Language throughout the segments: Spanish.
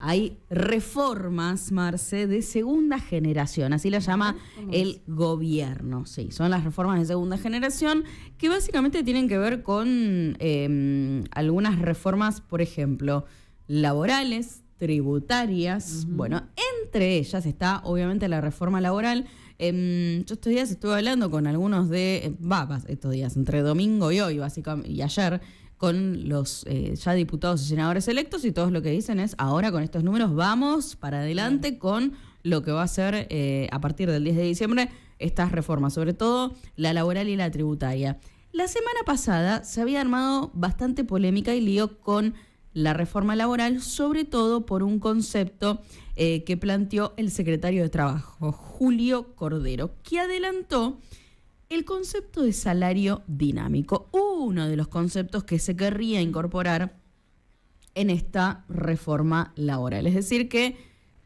hay reformas, Marce, de segunda generación, así la llama el gobierno. Sí, son las reformas de segunda generación que básicamente tienen que ver con algunas reformas, por ejemplo, laborales, tributarias. Bueno, entre ellas está obviamente la reforma laboral. Yo estos días estuve hablando con algunos estos días, entre domingo y hoy, básicamente, y ayer, con los ya diputados y senadores electos, y todos lo que dicen es, ahora con estos números vamos para adelante con lo que va a ser a partir del 10 de diciembre estas reformas, sobre todo la laboral y la tributaria. La semana pasada se había armado bastante polémica y lío con la reforma laboral, sobre todo por un concepto que planteó el secretario de Trabajo, Julio Cordero, que adelantó el concepto de salario dinámico, uno de los conceptos que se querría incorporar en esta reforma laboral. Es decir, que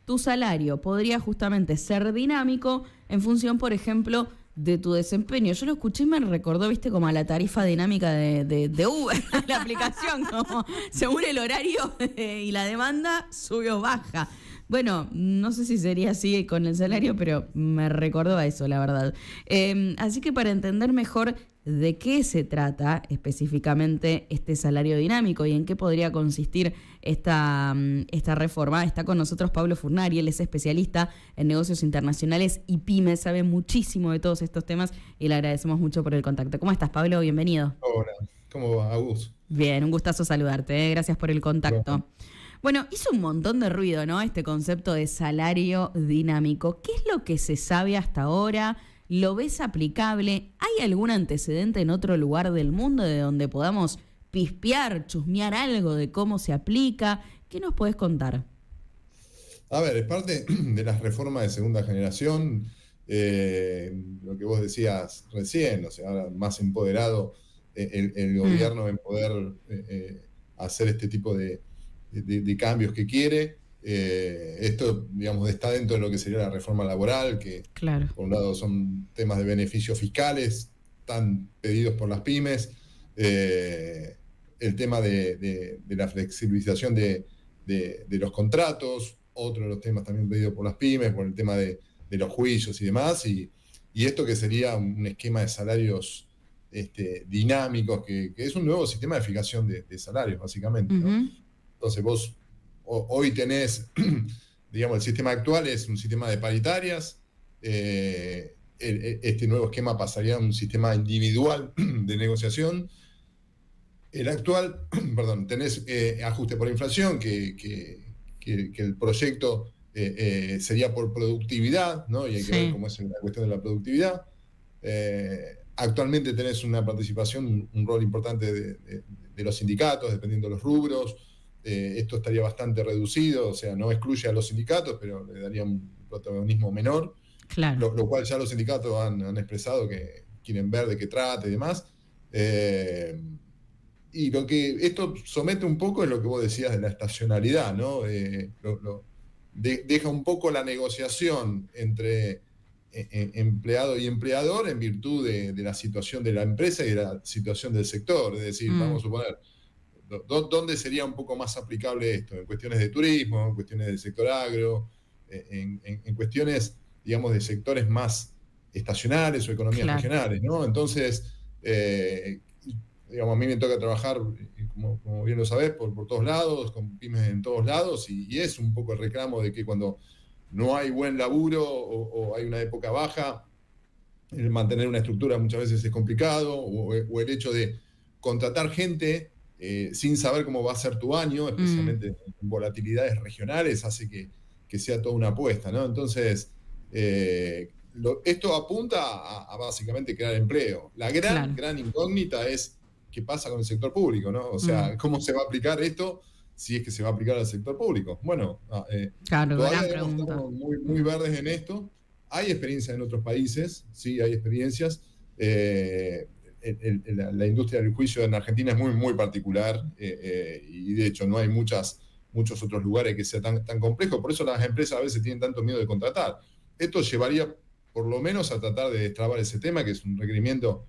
tu salario podría justamente ser dinámico en función, por ejemplo, de tu desempeño. Yo lo escuché y me recordó, viste, como a la tarifa dinámica de Uber, la aplicación, como según el horario y la demanda, sube o baja. Bueno, no sé si sería así con el salario, pero me recordó a eso, la verdad. Así que para entender mejor de qué se trata específicamente este salario dinámico y en qué podría consistir esta reforma, está con nosotros Pablo Furnari. Él es especialista en negocios internacionales y pymes, sabe muchísimo de todos estos temas y le agradecemos mucho por el contacto. ¿Cómo estás, Pablo? Bienvenido. Hola, ¿cómo va, Agus? Bien, un gustazo saludarte, gracias por el contacto. Bueno, hizo un montón de ruido, ¿no? Este concepto de salario dinámico. ¿Qué es lo que se sabe hasta ahora? ¿Lo ves aplicable? ¿Hay algún antecedente en otro lugar del mundo de donde podamos pispear, chusmear algo de cómo se aplica? ¿Qué nos podés contar? A ver, es parte de las reformas de segunda generación, lo que vos decías recién, o sea, ahora más empoderado el gobierno en poder hacer este tipo de cambios que quiere. Esto, digamos, está dentro de lo que sería la reforma laboral, que claro, por un lado son temas de beneficios fiscales, están pedidos por las pymes, el tema de la flexibilización de los contratos, otro de los temas también pedidos por las pymes, por el tema de los juicios y demás, y esto que sería un esquema de salarios dinámicos, que es un nuevo sistema de fijación de salarios, básicamente, ¿no? Entonces vos hoy tenés, digamos, el sistema actual es un sistema de paritarias, este nuevo esquema pasaría a un sistema individual de negociación. El actual, perdón, tenés ajuste por inflación, que el proyecto sería por productividad, ¿no? Y hay que ver cómo es la cuestión de la productividad. Actualmente tenés una participación, un rol importante de los sindicatos, dependiendo de los rubros. Esto estaría bastante reducido, o sea, no excluye a los sindicatos, pero le daría un protagonismo menor. Claro. Lo cual ya los sindicatos han expresado que quieren ver de qué trata y demás. Y lo que esto somete un poco es lo que vos decías de la estacionalidad, ¿no? Deja un poco la negociación entre empleado y empleador en virtud de la situación de la empresa y de la situación del sector. Es decir, vamos a suponer, ¿dónde sería un poco más aplicable esto? En cuestiones de turismo, en cuestiones del sector agro, en cuestiones, digamos, de sectores más estacionales o economías regionales, ¿no? Entonces, digamos, a mí me toca trabajar, como bien lo sabés, por todos lados, con pymes en todos lados, y es un poco el reclamo de que cuando no hay buen laburo o hay una época baja, el mantener una estructura muchas veces es complicado, o el hecho de contratar gente sin saber cómo va a ser tu año, especialmente en volatilidades regionales, hace que sea toda una apuesta, ¿no? Entonces, esto apunta a básicamente crear empleo. La gran incógnita es qué pasa con el sector público, ¿no? O sea, ¿cómo se va a aplicar esto si es que se va a aplicar al sector público? Bueno, todavía estamos muy verdes en esto. Hay experiencias en otros países, sí, hay experiencias. La industria del juicio en Argentina es muy particular, y de hecho no hay muchos otros lugares que sea tan complejo. Por eso las empresas a veces tienen tanto miedo de contratar. Esto llevaría por lo menos a tratar de destrabar ese tema, que es un requerimiento,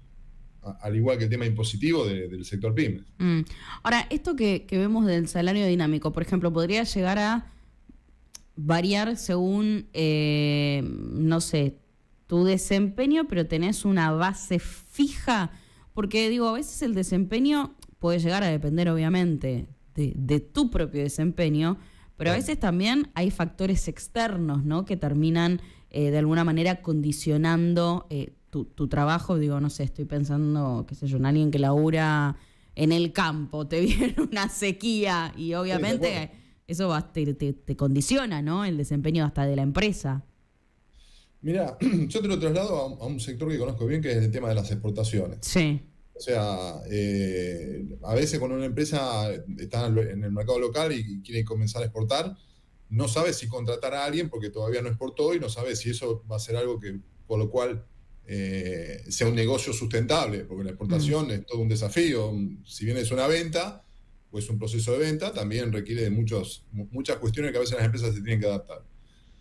al igual que el tema impositivo del sector pymes. Ahora, esto que vemos del salario dinámico, por ejemplo, podría llegar a variar según, no sé, tu desempeño, pero tenés una base fija, porque digo, a veces el desempeño puede llegar a depender obviamente de tu propio desempeño, pero a veces también hay factores externos, ¿no? Que terminan de alguna manera condicionando tu trabajo. Digo, no sé, estoy pensando, qué sé yo, en alguien que labura en el campo, te viene una sequía y obviamente eso te condiciona, ¿no? El desempeño hasta de la empresa. Mira, yo te lo traslado a un sector que conozco bien, que es el tema de las exportaciones. Sí, O sea, a veces cuando una empresa está en el mercado local y quiere comenzar a exportar, no sabe si contratar a alguien porque todavía no exportó y no sabe si eso va a ser algo que, por lo cual sea un negocio sustentable, porque la exportación es todo un desafío. Si bien es una venta, o es un proceso de venta, también requiere de muchas cuestiones que a veces las empresas se tienen que adaptar.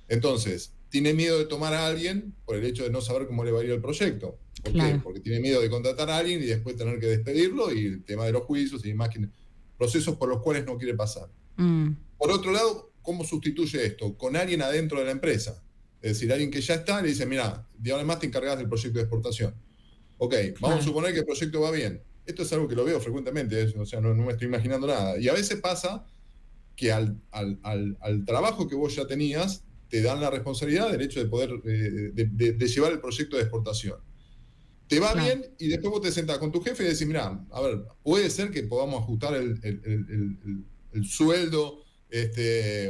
Entonces, tiene miedo de tomar a alguien por el hecho de no saber cómo le va a ir el proyecto. ¿Por qué? Porque tiene miedo de contratar a alguien y después tener que despedirlo, y el tema de los juicios y demás, procesos por los cuales no quiere pasar. Por otro lado, ¿cómo sustituye esto? Con alguien adentro de la empresa. Es decir, alguien que ya está, le dice, mira, de ahora en más te encargas del proyecto de exportación. Ok, vamos a suponer que el proyecto va bien. Esto es algo que lo veo frecuentemente, o sea, no me estoy imaginando nada. Y a veces pasa que al trabajo que vos ya tenías, te dan la responsabilidad del hecho de poder de llevar el proyecto de exportación. Te va bien y después vos te sentás con tu jefe y decís, mira, a ver, puede ser que podamos ajustar el sueldo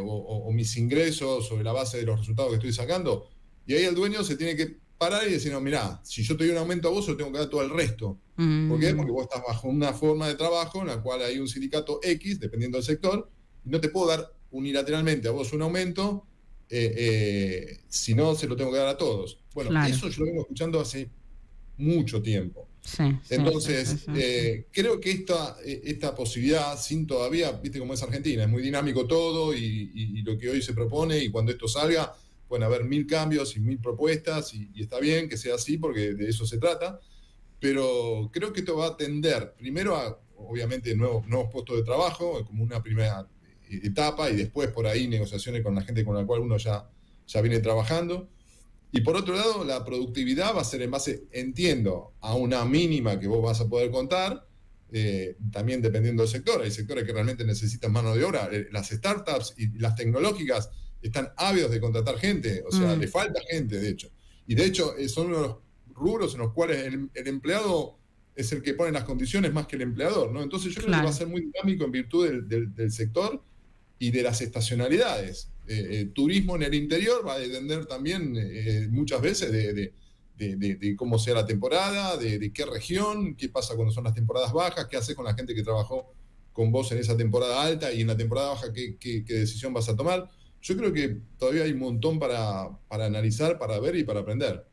o mis ingresos sobre la base de los resultados que estoy sacando. Y ahí el dueño se tiene que parar y decir, no, mira, si yo te doy un aumento a vos, yo tengo que dar todo el resto. ¿Por qué? Porque vos estás bajo una forma de trabajo en la cual hay un sindicato X, dependiendo del sector, y no te puedo dar unilateralmente a vos un aumento, si no, se lo tengo que dar a todos. Bueno, eso yo lo vengo escuchando hace mucho tiempo. Entonces, creo que esta posibilidad, sin todavía, viste cómo es Argentina, es muy dinámico todo y lo que hoy se propone, y cuando esto salga, pueden haber 1000 cambios y 1000 propuestas, y está bien que sea así porque de eso se trata, pero creo que esto va a tender primero a, obviamente, nuevos puestos de trabajo, como una primera etapa, y después por ahí negociaciones con la gente con la cual uno ya viene trabajando. Y por otro lado, la productividad va a ser en base, entiendo, a una mínima que vos vas a poder contar, también dependiendo del sector. Hay sectores que realmente necesitan mano de obra. Las startups y las tecnológicas están ávidos de contratar gente, o sea, le falta gente, de hecho. Y de hecho, son uno de los rubros en los cuales el empleado es el que pone las condiciones más que el empleador, ¿no? Entonces yo creo que va a ser muy dinámico en virtud del sector y de las estacionalidades. Turismo en el interior va a depender también muchas veces de cómo sea la temporada, de qué región, qué pasa cuando son las temporadas bajas, qué haces con la gente que trabajó con vos en esa temporada alta, y en la temporada baja qué decisión vas a tomar. Yo creo que todavía hay un montón para analizar, para ver y para aprender.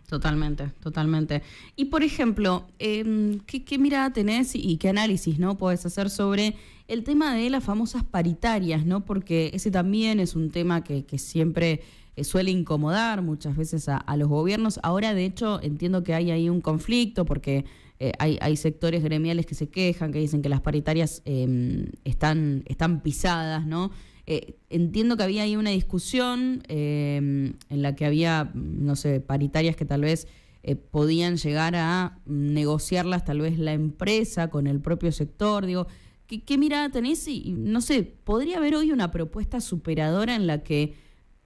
Totalmente. Y por ejemplo, ¿qué mirada tenés y qué análisis, ¿no?, podés hacer sobre el tema de las famosas paritarias, ¿no? Porque ese también es un tema que siempre suele incomodar muchas veces a los gobiernos. Ahora, de hecho, entiendo que hay ahí un conflicto porque hay sectores gremiales que se quejan, que dicen que las paritarias están pisadas, ¿no? Entiendo que había ahí una discusión en la que había, no sé, paritarias que tal vez podían llegar a negociarlas tal vez la empresa con el propio sector. Digo, ¿qué mirada tenés? Y no sé, ¿podría haber hoy una propuesta superadora en la que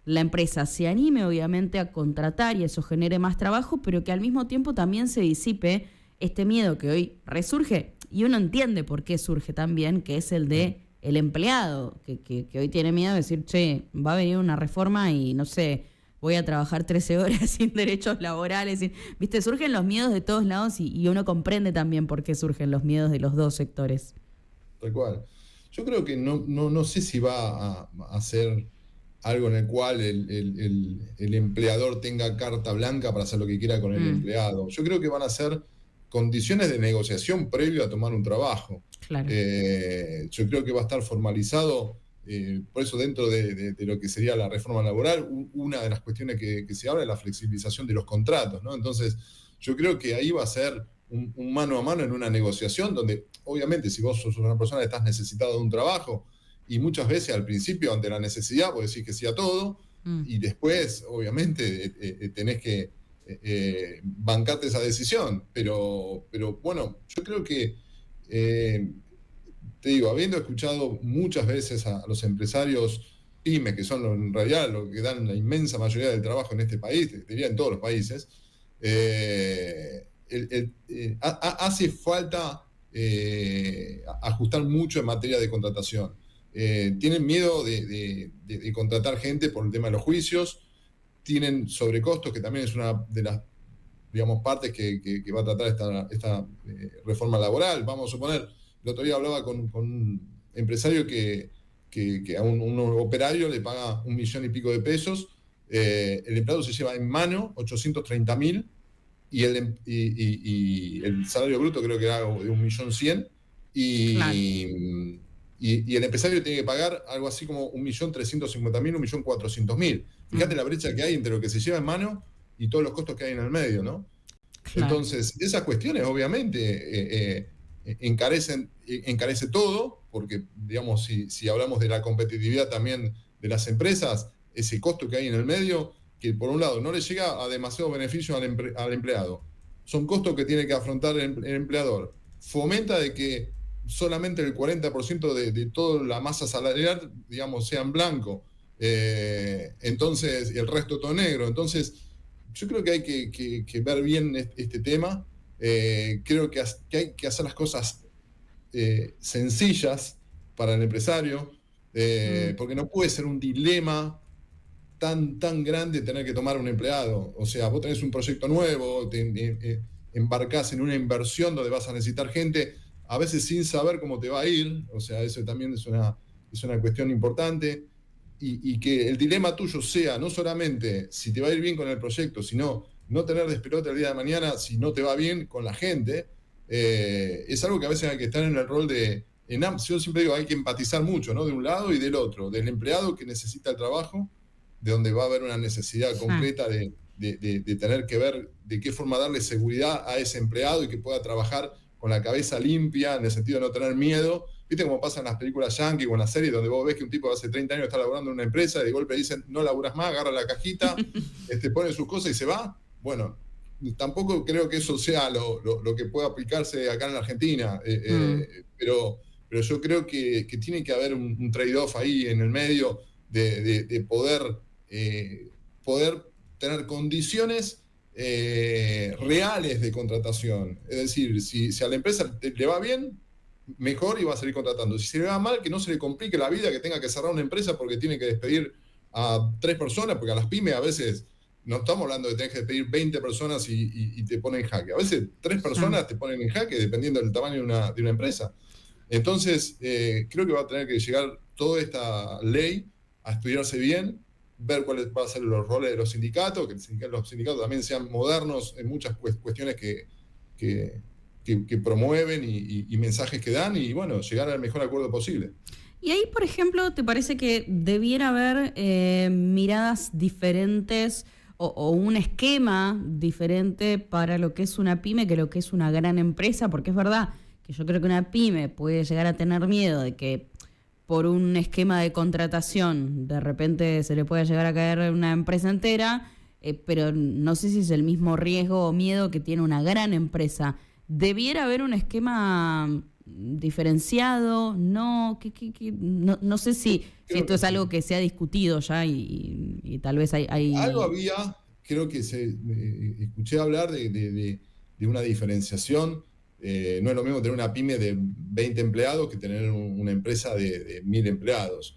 la empresa se anime obviamente a contratar y eso genere más trabajo, pero que al mismo tiempo también se disipe este miedo que hoy resurge? Y uno entiende por qué surge también, que es el de el empleado, que hoy tiene miedo de decir, che, va a venir una reforma y no sé, voy a trabajar 13 horas sin derechos laborales. Viste, surgen los miedos de todos lados y uno comprende también por qué surgen los miedos de los dos sectores. Tal cual. Yo creo que no sé si va a ser algo en el cual el empleador tenga carta blanca para hacer lo que quiera con el empleado. Yo creo que van a ser condiciones de negociación previo a tomar un trabajo. Claro. Yo creo que va a estar formalizado, por eso dentro de lo que sería la reforma laboral, una de las cuestiones que se habla es la flexibilización de los contratos, ¿no? Entonces, yo creo que ahí va a ser un mano a mano en una negociación donde, obviamente, si vos sos una persona que estás necesitado de un trabajo y muchas veces al principio, ante la necesidad, vos decís que sí a todo, y después, obviamente, tenés que bancarte esa decisión. Pero bueno, yo creo que, te digo, habiendo escuchado muchas veces a los empresarios pymes, que son en realidad lo que dan la inmensa mayoría del trabajo en este país, te diría en todos los países, hace falta ajustar mucho en materia de contratación. Tienen miedo de contratar gente por el tema de los juicios, tienen sobrecostos, que también es una de las, digamos, partes que va a tratar esta reforma laboral. Vamos a suponer, el otro día hablaba con un empresario que a un operario le paga 1 millón y pico de pesos, el empleado se lleva en mano 830.000 y el salario bruto creo que era de 1.100.000 y el empresario tiene que pagar algo así como 1.350.000, 1.400.000. Fíjate la brecha que hay entre lo que se lleva en mano y todos los costos que hay en el medio, ¿no? Claro. Entonces, esas cuestiones obviamente encarece todo, porque, digamos, si hablamos de la competitividad también de las empresas, ese costo que hay en el medio, que por un lado no le llega a demasiado beneficio al empleado, son costos que tiene que afrontar el empleador, fomenta de que solamente el 40% de toda la masa salarial, digamos, sea en blanco, entonces, y el resto todo negro. Entonces, yo creo que hay que ver bien este tema. Creo que hay que hacer las cosas sencillas para el empresario, porque no puede ser un dilema tan grande tener que tomar un empleado. O sea, vos tenés un proyecto nuevo, embarcás en una inversión donde vas a necesitar gente, a veces sin saber cómo te va a ir. O sea, eso también es una cuestión importante. Y que el dilema tuyo sea no solamente si te va a ir bien con el proyecto, sino no tener despelote el día de mañana si no te va bien con la gente, es algo que a veces hay que estar en el rol yo siempre digo, hay que empatizar mucho, ¿no? De un lado y del otro, del empleado que necesita el trabajo, de donde va a haber una necesidad concreta de tener que ver de qué forma darle seguridad a ese empleado y que pueda trabajar con la cabeza limpia, en el sentido de no tener miedo. ¿Viste cómo pasa en las películas yankee o en las series donde vos ves que un tipo de hace 30 años está laburando en una empresa y de golpe dicen, no laburas más, agarra la cajita, pone sus cosas y se va? Bueno, tampoco creo que eso sea lo que pueda aplicarse acá en la Argentina, pero yo creo que tiene que haber un trade-off ahí en el medio de poder tener condiciones reales de contratación. Es decir, si a la empresa le va bien, mejor, y va a seguir contratando. Si se le va mal, que no se le complique la vida, que tenga que cerrar una empresa porque tiene que despedir a 3 personas, porque a las pymes a veces no estamos hablando de tener que despedir 20 personas y te ponen en jaque. A veces 3 personas te ponen en jaque dependiendo del tamaño de una empresa. Entonces, creo que va a tener que llegar toda esta ley a estudiarse bien, ver cuáles van a ser los roles de los sindicatos, que los sindicatos también sean modernos en muchas cuestiones que promueven y mensajes que dan, y bueno, llegar al mejor acuerdo posible. Y ahí, por ejemplo, ¿te parece que debiera haber miradas diferentes o un esquema diferente para lo que es una pyme que lo que es una gran empresa? Porque es verdad que yo creo que una pyme puede llegar a tener miedo de que por un esquema de contratación de repente se le pueda llegar a caer una empresa entera, pero no sé si es el mismo riesgo o miedo que tiene una gran empresa. ¿Debiera haber un esquema diferenciado? No, no sé si esto es algo que se ha discutido ya y tal vez hay... Algo había, creo que escuché hablar de una diferenciación. No es lo mismo tener una pyme de 20 empleados que tener una empresa de 1.000 empleados.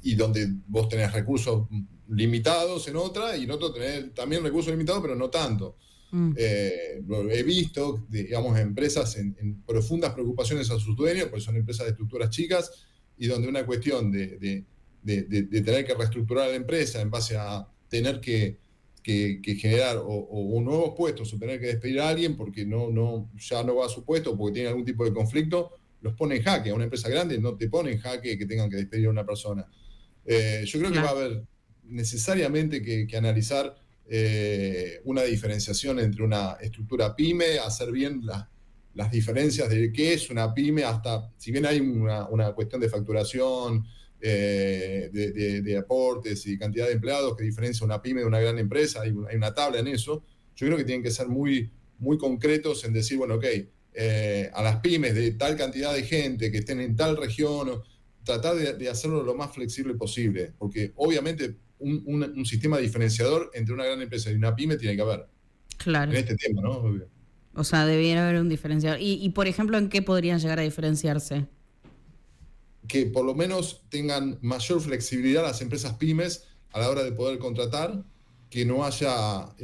Y donde vos tenés recursos limitados en otra, y en otro tenés también recursos limitados, pero no tanto. He visto, digamos, empresas en profundas preocupaciones a sus dueños, porque son empresas de estructuras chicas, y donde una cuestión de tener que reestructurar la empresa en base a tener que generar o nuevos puestos o tener que despedir a alguien porque ya no va a su puesto porque tiene algún tipo de conflicto, los pone en jaque. A una empresa grande no te pone en jaque que tengan que despedir a una persona. Yo creo que va a haber necesariamente que analizar una diferenciación entre una estructura pyme, hacer bien las diferencias de qué es una pyme, hasta, si bien hay una cuestión de facturación, de aportes y cantidad de empleados que diferencia una pyme de una gran empresa, hay una tabla en eso. Yo creo que tienen que ser muy, muy concretos en decir, bueno, ok, a las pymes de tal cantidad de gente que estén en tal región, tratar de hacerlo lo más flexible posible, porque obviamente un sistema diferenciador entre una gran empresa y una pyme tiene que haber. Claro. En este tema, ¿no? O sea, debiera haber un diferenciador. Y, por ejemplo, ¿en qué podrían llegar a diferenciarse? Que por lo menos tengan mayor flexibilidad las empresas pymes a la hora de poder contratar, que no haya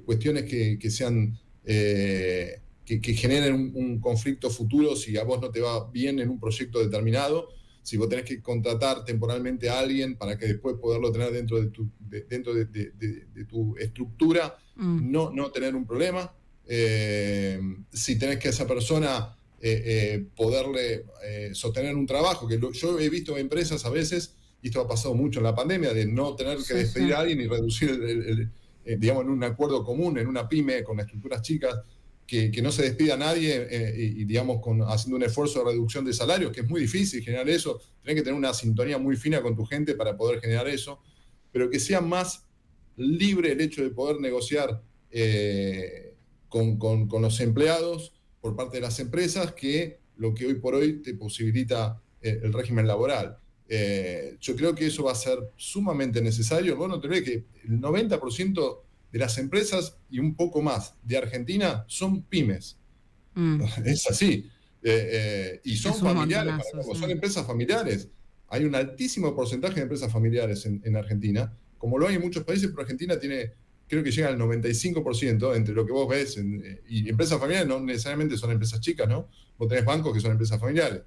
cuestiones que sean que generen un conflicto futuro si a vos no te va bien en un proyecto determinado, si vos tenés que contratar temporalmente a alguien para que después poderlo tener dentro de tu estructura, no tener un problema. Si tenés que a esa persona poderle sostener un trabajo, que yo he visto empresas a veces, y esto ha pasado mucho en la pandemia, de no tener que despedir a alguien y reducir, digamos, en un acuerdo común, en una pyme con estructuras chicas, que no se despida a nadie y digamos, haciendo un esfuerzo de reducción de salarios, que es muy difícil generar eso. Tenés que tener una sintonía muy fina con tu gente para poder generar eso, pero que sea más libre el hecho de poder negociar con los empleados por parte de las empresas que lo que hoy por hoy te posibilita el régimen laboral. Yo creo que eso va a ser sumamente necesario. Vos no te ves que el 90% de las empresas y un poco más de Argentina son pymes. Es así. Y son familiares, son empresas familiares. Hay un altísimo porcentaje de empresas familiares en Argentina, como lo hay en muchos países, pero Argentina tiene, creo que llega al 95% entre lo que vos ves. Y empresas familiares no necesariamente son empresas chicas, ¿no? Vos tenés bancos que son empresas familiares.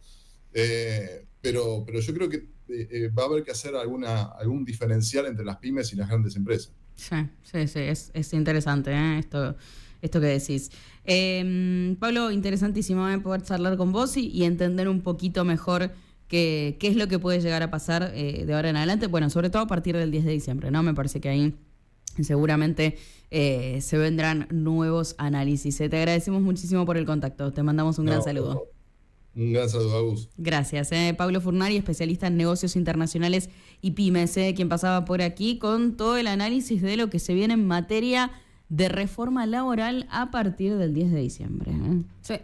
Pero yo creo que va a haber que hacer algún diferencial entre las pymes y las grandes empresas. Sí, es interesante esto que decís. Pablo, interesantísimo poder charlar con vos y entender un poquito mejor qué es lo que puede llegar a pasar de ahora en adelante. Bueno, sobre todo a partir del 10 de diciembre, ¿no? Me parece que ahí seguramente se vendrán nuevos análisis. Te agradecemos muchísimo por el contacto. Te mandamos un gran saludo. Un gran saludo, Agus. Gracias. Pablo Furnari, especialista en negocios internacionales y pymes, quien pasaba por aquí con todo el análisis de lo que se viene en materia de reforma laboral a partir del 10 de diciembre. Sí.